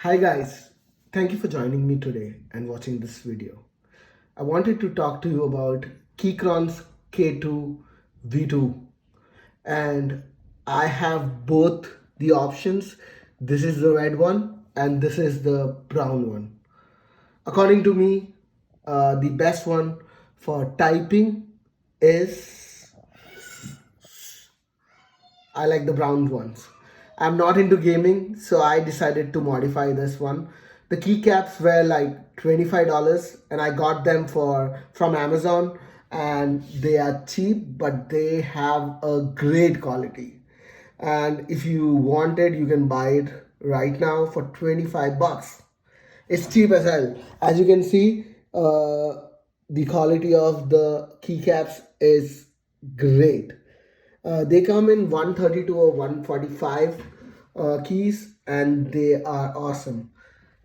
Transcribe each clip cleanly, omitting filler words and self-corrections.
Hi guys, thank you for joining me today and watching this video. I wanted to talk to you about Keychron's K2 V2, and I have both the options. This is the red one and this is the brown one. According to me, the best one for typing is I like the brown ones. I'm not into gaming, so I decided to modify this one. The keycaps were like $25 and I got them from Amazon, and they are cheap but they have a great quality. And if you want it, you can buy it right now for 25 bucks. It's cheap as hell. As you can see, the quality of the keycaps is great. They come in 132 or 145 keys, and they are awesome.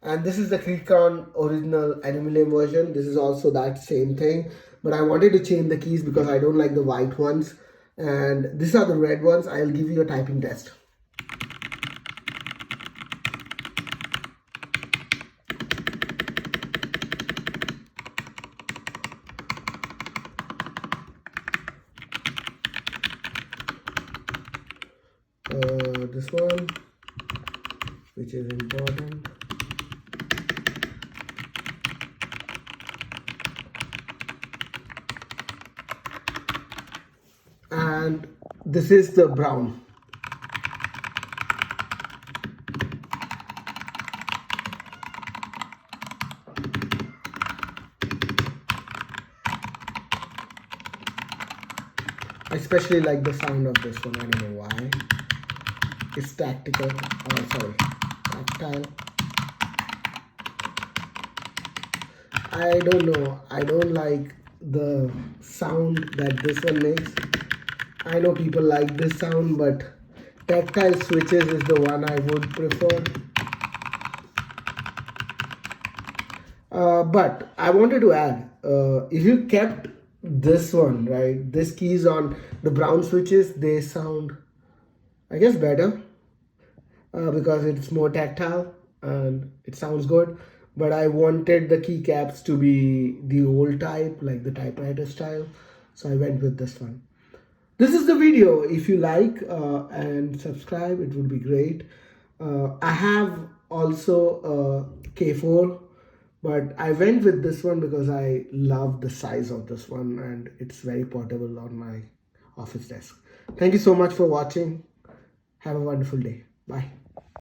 And this is the Keychron original aluminum version. This is also that same thing, but I wanted to change the keys because I don't like the white ones, and these are the red ones. I'll give you a typing test. This one, which is important. And this is the brown. I especially like the sound of this one. I don't know why. It's tactile. I don't know. I don't like the sound that this one makes. I know people like this sound, but tactile switches is the one I would prefer. But I wanted to add, if you kept this one, right, this keys on the brown switches, they sound, I guess, better because it's more tactile and it sounds good. But I wanted the keycaps to be the old type, like the typewriter style, so I went with this one. This is the video. If you like and subscribe, it would be great. I have also a K4, but I went with this one because I love the size of this one and it's very portable on my office desk. Thank you so much for watching. Have a wonderful day. Bye.